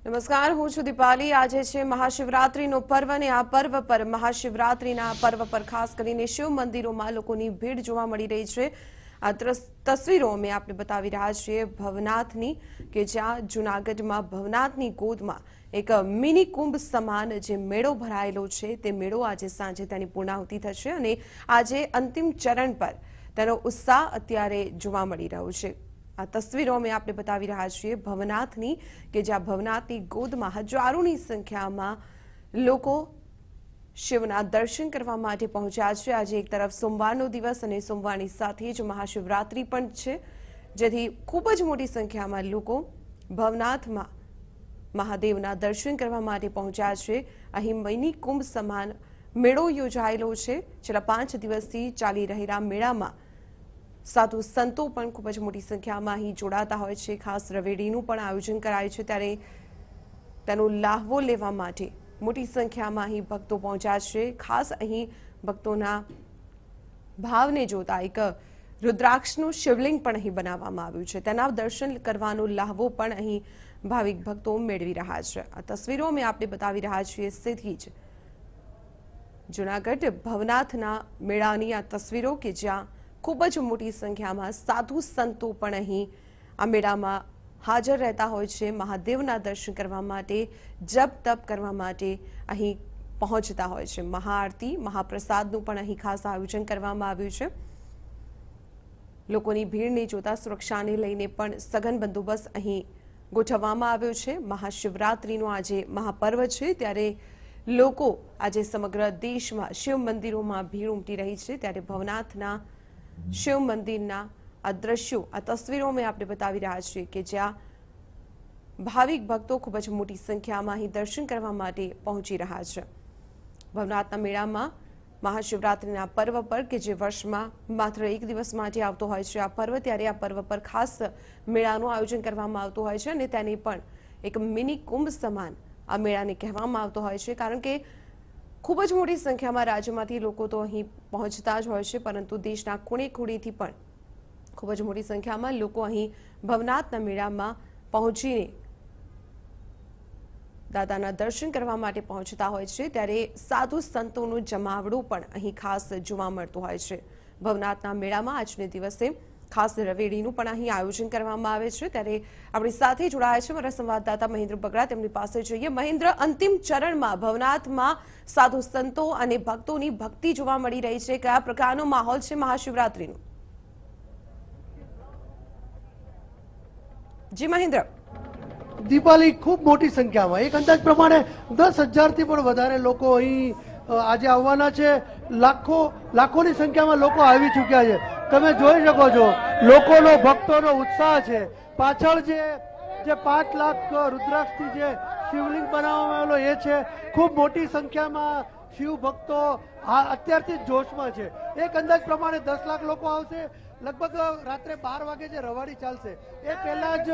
નમસ્કાર, હું છું દીપાલી। આજે છે મહાશિવરાત્રીનો પર્વ અને આ પર્વ પર મહાશિવરાત્રીના પર્વ પર ખાસ કરીને શિવ મંદિરોમાં લોકોની ભીડ જોવા મળી રહી છે। આ તસવીરો અમે આપને બતાવી રહ્યા છીએ ભવનાથની, કે જ્યાં જૂનાગઢમાં ભવનાથની ગોદમાં એક મિની કુંભ સમાન જે મેળો ભરાયેલો છે તે મેળો આજે સાંજે તેની પૂર્ણાહુતિ થશે અને આજે અંતિમ ચરણ પર તેનો ઉત્સાહ અત્યારે જોવા મળી રહ્યો છે। આ તસવીરો અમે આપને બતાવી રહ્યા છીએ ભવનાથની, કે જ્યાં ભવનાથની ગોદમાં હજારોની સંખ્યામાં લોકો શિવના દર્શન કરવા માટે પહોંચ્યા છે। આજે એક તરફ સોમવારનો દિવસ અને સોમવારની સાથે જ મહાશિવરાત્રી પણ છે, જેથી ખૂબ જ મોટી સંખ્યામાં લોકો ભવનાથમાં મહાદેવના દર્શન કરવા માટે પહોંચ્યા છે। અહીં મિની કુંભ સમાન મેળો યોજાયેલો છે। છેલ્લા 5 દિવસથી ચાલી રહેલા મેળામાં સાધુ સંતો પણ ખૂબ જ મોટી સંખ્યામાં અહીં જોડાતા હોય છે। ખાસ રવેડીનું પણ આયોજન કરાય છે, ત્યારે તેનો લાહવો લેવા માટે મોટી સંખ્યામાં અહીં ભક્તો પહોંચ્યા છે। ખાસ અહીં ભક્તોના ભાવને જોતા એક રુદ્રાક્ષનું શિવલિંગ પણ અહીં બનાવવામાં આવ્યું છે, તેના દર્શન કરવાનો લાહવો પણ અહીં ભાવિક ભક્તો મેળવી રહ્યા છે। આ તસવીરો અમે આપને બતાવી રહ્યા છીએ સીધી જ જૂનાગઢ ભવનાથના મેળાની આ તસવીરો, કે જ્યાં ખૂબ જ મોટી સંખ્યામાં સાધુ સંતો પણ અહીં આ મેળામાં હાજર રહેતા હોય છે। મહાદેવના દર્શન કરવા માટે, જપ તપ કરવા માટે અહીં પહોંચતા હોય છે। મહાઆરતી, મહાપ્રસાદનું પણ અહીં ખાસ આયોજન કરવામાં આવ્યું છે। લોકોની ભીડને જોતા સુરક્ષાને લઈને પણ સઘન બંદોબસ્ત અહીં ગોઠવવામાં આવ્યો છે। મહાશિવરાત્રીનો આજે મહાપર્વ છે, ત્યારે લોકો આજે સમગ્ર દેશમાં શિવ મંદિરોમાં ભીડ ઉમટી રહી છે। ત્યારે ભવનાથના શિવ મંદિરના આ દ્રશ્યો, આ તસવીરો મેં આપણે બતાવી રહ્યા છીએ, કે જ્યાં ભાવિક ભક્તો ખૂબ જ મોટી સંખ્યામાં અહીં દર્શન કરવા માટે પહોંચી રહ્યા છે। ભવનાથના મેળામાં મહાશિવરાત્રિના પર્વ પર, કે જે વર્ષમાં માત્ર એક દિવસ માટે આવતો હોય છે આ પર્વ, ત્યારે આ પર્વ પર ખાસ મેળાનું આયોજન કરવામાં આવતું હોય છે અને તેને પણ એક મિની કુંભ સમાન આ મેળાને કહેવામાં આવતો હોય છે, કારણ કે ખૂબ જ મોટી સંખ્યામાં રાજ્યમાંથી લોકો તો અહીં પહોંચતા જ હોય છે, પરંતુ દેશના ખૂણે ખૂણેથી પણ ખૂબ જ મોટી સંખ્યામાં લોકો અહીં ભવનાથના મેળામાં પહોંચીને દાદાના દર્શન કરવા માટે પહોંચતા હોય છે। ત્યારે સાધુ સંતોનો જમાવડો પણ અહીં ખાસ જોવા મળતો હોય છે। ભવનાથના મેળામાં આજને દિવસે ખાસ રવેડીનું પણ અહીં આયોજન કરવામાં આવે છે। ત્યારે આપણી સાથે જોડાયા છે મારા સંવાદદાતા મહેન્દ્ર બગડા, તેમની પાસે જઈએ। મહેન્દ્ર, અંતિમ ચરણમાં ભવનાથમાં સાધુ સંતો અને ભક્તોની ભક્તિ જોવા મળી રહી છે, કયા પ્રકારનો માહોલ છે મહાશિવરાત્રીનો? જી મહેન્દ્ર। દીપાલી, ખૂબ મોટી સંખ્યામાં, એક અંદાજ પ્રમાણે 10,000થી પણ વધારે લોકો અહીં આજે આવવાના છે। લાખોની સંખ્યામાં લોકો આવી ચૂક્યા છે। તમે જોઈ શકો છો લોકોનો, ભક્તોનો ઉત્સાહ છે। પાછળ જે 5 લાખ રુદ્રાક્ષથી જે શિવલિંગ બનાવવામાં આવેલો એ છે। ખૂબ મોટી સંખ્યામાં શિવ ભક્તો અત્યારથી જ જોશમાં છે। એક અંદાજ પ્રમાણે 10 લાખ લોકો આવશે। લગભગ રાત્રે 12 વાગે જે રવાડી ચાલશે એ પહેલા જ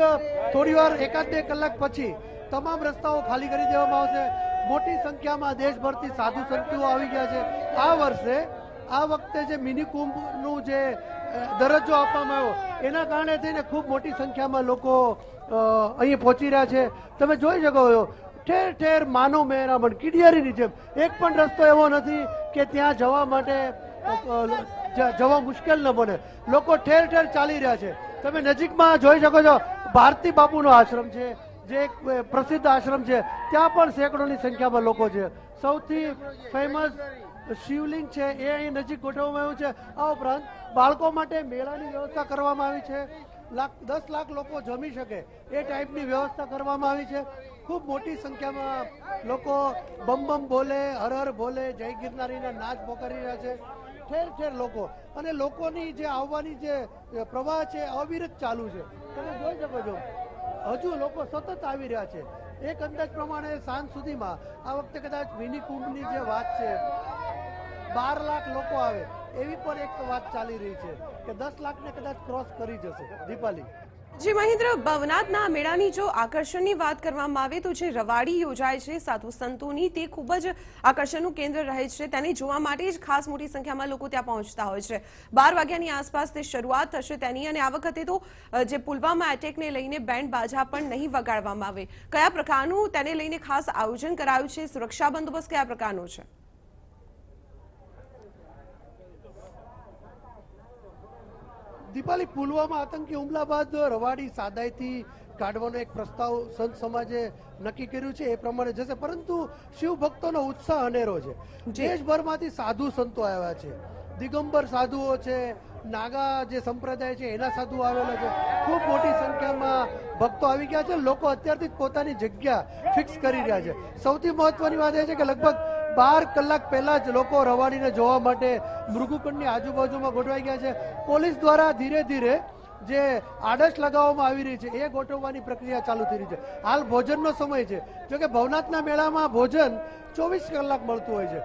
થોડી વાર, 1-2 કલાક પછી તમામ રસ્તાઓ ખાલી કરી દેવામાં આવશે। મોટી સંખ્યામાં દેશભરથી સાધુ સંતો આવી ગયા છે। આ વખતે જે મિની કુંભનું જે દરજ્જો આપવામાં આવ્યો એના કારણે થઈને ખૂબ મોટી સંખ્યામાં લોકો અહીં પહોંચી રહ્યા છે। તમે જોઈ શકો છો ઠેર ઠેર માનવ મહેરામણ, કીડિયારીની જેમ। એક પણ રસ્તો એવો નથી કે ત્યાં જવા માટે જવા મુશ્કેલ ન બને। લોકો ઠેર ઠેર ચાલી રહ્યા છે। તમે નજીકમાં જોઈ શકો છો ભારતી બાપુનો આશ્રમ છે, જે એક પ્રસિદ્ધ આશ્રમ છે, ત્યાં પણ સેંકડોની સંખ્યામાં લોકો છે। સૌથી ફેમસ શિવલિંગ છે એ અહીં નજીક ગોઠવવામાં આવ્યું છે। આ ઉપરાંત બાળકો માટે મેળાની વ્યવસ્થા કરવામાં આવી છે। 10 લાખ લોકો જમી શકે એ ટાઈપની વ્યવસ્થા કરવામાં આવી છે। ખૂબ મોટી સંખ્યામાં લોકો બમ બમ બોલે, હર હર બોલે, જય ગિરનારીના નાદ પોકારી રહ્યા છે। ઠેર ઠેર લોકો, અને લોકોની જે આવવાની જે પ્રવાહ છે અવિરત ચાલુ છે। તમે જોઈ શકો છો હજુ લોકો સતત આવી રહ્યા છે। એક અંદાજ પ્રમાણે સાંજ સુધીમાં આ વખતે કદાચ મિની કુંભની જે વાત છે 12 લાખ લોકો આવે એવી પણ એક વાત ચાલી રહી છે, કે 10 લાખને કદાચ ક્રોસ કરી જશે। દીપાલી। જી મહેન્દ્ર, ભવનાથના મેળાની જો આકર્ષણની વાત કરવામાં આવે તો જે રવાડી યોજાય છે સાધુ સંતોની, તે ખૂબ જ આકર્ષણનું કેન્દ્ર રહે છે. તેને જોવા માટે જ ખાસ મોટી સંખ્યામાં લોકો ત્યાં પહોંચતા હોય છે. 12 વાગ્યાની આસપાસ તે શરૂઆત થશે તેની, અને આ વખતે તો જે પુલવામા એટેકને લઈને બેન્ડ બાજા પણ નહીં વગાડવામાં આવે. કયા પ્રકારનું તેને લઈને ખાસ આયોજન કરાયું છે? સુરક્ષા બંદોબસ્ત કયા પ્રકારનો છે? દીપાલી, પુલવામા આતંકી હુમલા બાદ રવાડી સાદાઈથી કાઢવાનો એક પ્રસ્તાવ સંત સમાજે નક્કી કર્યું છે. એ પ્રમાણે જશે, પરંતુ શિવ ભક્તોનો ઉત્સાહ અનેરો છે. દેશભરમાંથી સાધુ સંતો આવ્યા છે. દિગંબર સાધુઓ છે, નાગા જે સંપ્રદાય છે એના સાધુઓ આવેલા છે. ખૂબ મોટી સંખ્યામાં ભક્તો આવી ગયા છે. લોકો અત્યારથી જ પોતાની જગ્યા ફિક્સ કરી રહ્યા છે. સૌથી મહત્વની વાત એ છે કે લગભગ 12 કલાક પહેલા જ લોકો રવાડીને જોવા માટે મૃગુકુંડની આજુબાજુમાં ગોઠવાઈ ગયા છે. પોલીસ દ્વારા ધીરે ધીરે જે આડશ લગાવવામાં આવી રહી છે એ ગોઠવવાની પ્રક્રિયા ચાલુ થઈ રહી છે. હાલ ભોજનનો સમય છે. જોકે ભવનાથના મેળામાં ભોજન 24 કલાક મળતું હોય છે.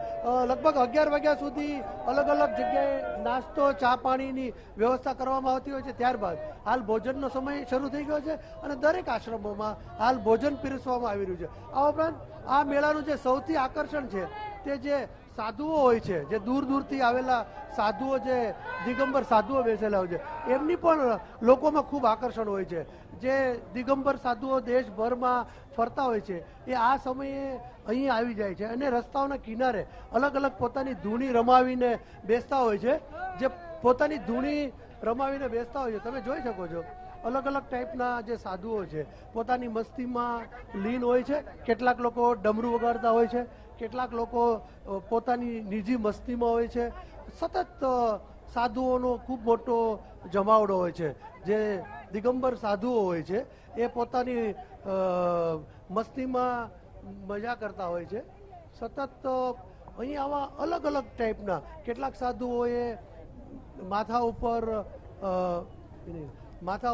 લગભગ 11 વાગ્યા સુધી અલગ અલગ જગ્યાએ નાસ્તો, ચા પાણીની વ્યવસ્થા કરવામાં આવતી હોય છે. ત્યારબાદ હાલ ભોજનનો સમય શરૂ થઈ ગયો છે અને દરેક આશ્રમોમાં હાલ ભોજન પીરસવામાં આવી રહ્યું છે. આ ઉપરાંત આ મેળાનું જે સૌથી આકર્ષણ છે તે જે સાધુઓ હોય છે, જે દૂર દૂરથી આવેલા સાધુઓ, જે દિગંબર સાધુઓ બેસેલા હોય છે, એમની પણ લોકોમાં ખૂબ આકર્ષણ હોય છે. જે દિગંબર સાધુઓ દેશભરમાં ફરતા હોય છે એ આ સમયે અહીં આવી જાય છે અને રસ્તાઓના કિનારે અલગ અલગ પોતાની ધૂણી રમાવીને બેસતા હોય છે. જે પોતાની ધૂણી રમાવીને બેસતા હોય છે, તમે જોઈ શકો છો અલગ અલગ ટાઈપના જે સાધુઓ છે પોતાની મસ્તીમાં લીન હોય છે. કેટલાક લોકો ડમરું વગાડતા હોય છે, કેટલાક લોકો પોતાની નિજી મસ્તીમાં હોય છે. સતત સાધુઓનો ખૂબ મોટો જમાવડો હોય છે. જે દિગંબર સાધુઓ હોય છે એ પોતાની મસ્તીમાં મજા કરતા હોય છે. સતત અહીં આવા અલગ અલગ ટાઈપના કેટલાક સાધુઓએ માથા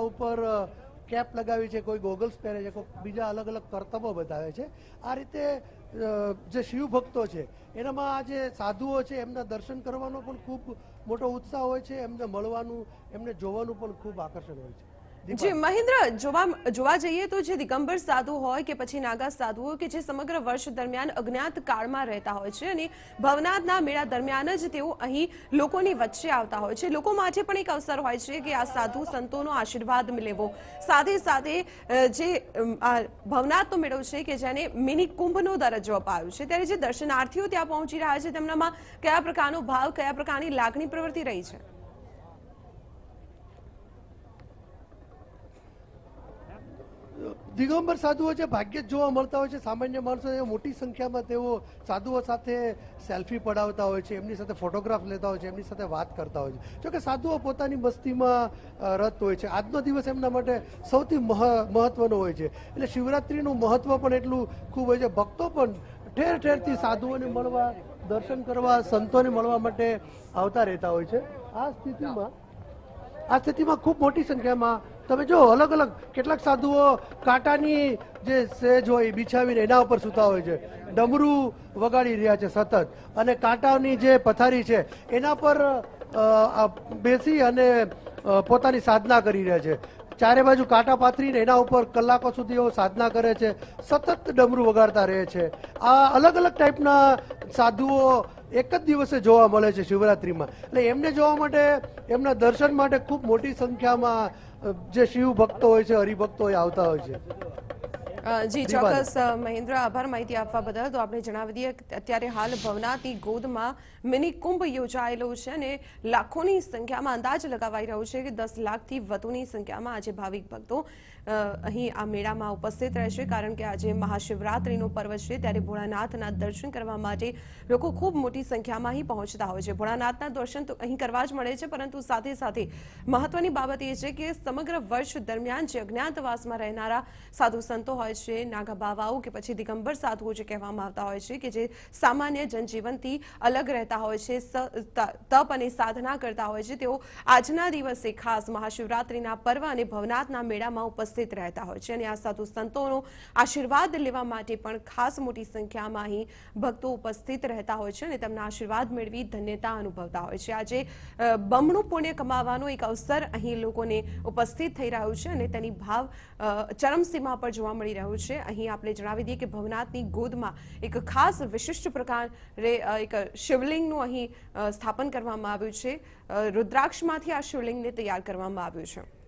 ઉપર કેપ લગાવી છે, કોઈ ગોગલ્સ પહેરે છે, કોઈ બીજા અલગ અલગ કરતબો બતાવે છે. આ રીતે જે શિવ ભક્તો છે એનામાં આ જે સાધુઓ છે એમના દર્શન કરવાનો પણ ખૂબ મોટો ઉત્સાહ હોય છે. એમને મળવાનું, એમને જોવાનું પણ ખૂબ આકર્ષણ હોય છે. જી મહેન્દ્ર, જોવા જઈએ તો જે દિગંબર સાધુ હોય કે પછી નાગા સાધુઓ કે જે સમગ્ર વર્ષ દરમિયાન અજ્ઞાત કાળમાં રહેતા હોય છે અને ભવનાથના મેળા દરમિયાન જ તેઓ અહીં લોકોની વચ્ચે આવતા હોય છે. લોકો માટે પણ એક અવસર હોય છે કે આ સાધુ સંતોનો આશીર્વાદ લેવો. સાથે સાથે જે ભવનાથનો મેળો છે કે જેને મિની કુંભનો દરજ્જો અપાયો છે, ત્યારે જે દર્શનાર્થીઓ ત્યાં પહોંચી રહ્યા છે તેમનામાં કયા પ્રકારનો ભાવ, કયા પ્રકારની લાગણી પ્રવર્તી રહી છે? દિગંબર સાધુઓ છે ભાગ્યે જ જોવા મળતા હોય છે. સામાન્ય માણસો મોટી સંખ્યામાં તેઓ સાધુઓ સાથે સેલ્ફી પડાવતા હોય છે, એમની સાથે ફોટોગ્રાફ લેતા હોય છે, એમની સાથે વાત કરતા હોય છે. જોકે સાધુઓ પોતાની મસ્તીમાં રત હોય છે. આજનો દિવસ એમના માટે સૌથી મહત્વનો હોય છે. એટલે શિવરાત્રીનું મહત્વ પણ એટલું ખૂબ હોય છે. ભક્તો પણ ઠેર ઠેરથી સાધુઓને મળવા, દર્શન કરવા, સંતોને મળવા માટે આવતા રહેતા હોય છે. આ સ્થિતિમાં ખૂબ મોટી સંખ્યામાં તમે જો અલગ અલગ કેટલાક સાધુઓ કાંટાની જે સેજ હોય બિછાવીને એના ઉપર સૂતા હોય છે, ડમરું વગાડી રહ્યા છે સતત, અને કાંટાની જે પથારી છે એના પર બેસી અને પોતાની સાધના કરી રહ્યા છે. ચારે બાજુ કાંટા પાથરીને એના ઉપર કલાકો સુધી એવો સાધના કરે છે, સતત ડમરું વગાડતા રહે છે. આ અલગ અલગ ટાઈપના સાધુઓ એક જ દિવસે જોવા મળે છે શિવરાત્રીમાં. એટલે એમને જોવા માટે, એમના દર્શન માટે ખૂબ મોટી સંખ્યામાં જે શિવ ભક્તો હોય છે, હરિભક્તો હોય આવતા હોય છે. જી ચોક્કસ મહેન્દ્ર, આભાર માહિતી આપવા બદલ. તો આપણે જણાવી દઈએ અત્યારે હાલ ભવનાથની ગોદમાં મિની કુંભ યોજાયેલો છે અને લાખોની સંખ્યામાં અંદાજ લગાવાઈ રહ્યો છે કે 10 લાખથી વધુની સંખ્યામાં આજે ભાવિક ભક્તો અહીં આ મેળામાં ઉપસ્થિત રહેશે. કારણ કે આજે મહાશિવરાત્રીનો પર્વ છે, ત્યારે ભોળાનાથના દર્શન કરવા માટે લોકો ખૂબ મોટી સંખ્યામાં અહીં પહોંચતા હોય છે. ભોળાનાથના દર્શન તો અહીં કરવા જ મળે છે, પરંતુ સાથે સાથે મહત્વની બાબત એ છે કે સમગ્ર વર્ષ દરમિયાન જે અજ્ઞાતવાસમાં રહેનારા સાધુ સંતો હોય છે, નાગા બાવાઓ કે પછી દિગંબર સાધુઓ જે કહેવામાં આવતા હોય છે, કે જે સામાન્ય જનજીવનથી અલગ રહેતા હોય છે, તપ અને સાધના કરતા હોય છે, તેઓ આજના દિવસે ખાસ મહાશિવરાત્રીના પર્વ અને ભવનાથના મેળામાં ઉપસ્થિત ઉપસ્થિત રહેતા હોય છે અને આ સાધુ સંતોનો આશીર્વાદ લેવા માટે પણ ખાસ મોટી સંખ્યામાં અહીં ભક્તો ઉપસ્થિત રહેતા હોય છે અને તેમના આશીર્વાદ મેળવી ધન્યતા અનુભવતા હોય છે। આજે બમણું પુણ્ય કમાવાનો એક અવસર અહીં લોકોને ઉપસ્થિત થઈ રહ્યું છે અને તેની ભાવ ચરમસીમા પર જોવા મળી રહ્યું છે। અહીં આપણે જણાવી દઈએ કે ભવનાથની ગોદમાં એક ખાસ વિશિષ્ટ પ્રકારે એક શિવલિંગનું અહીં સ્થાપન કરવામાં આવ્યું છે। રુદ્રાક્ષમાંથી આ શિવલિંગને તૈયાર કરવામાં આવ્યું છે।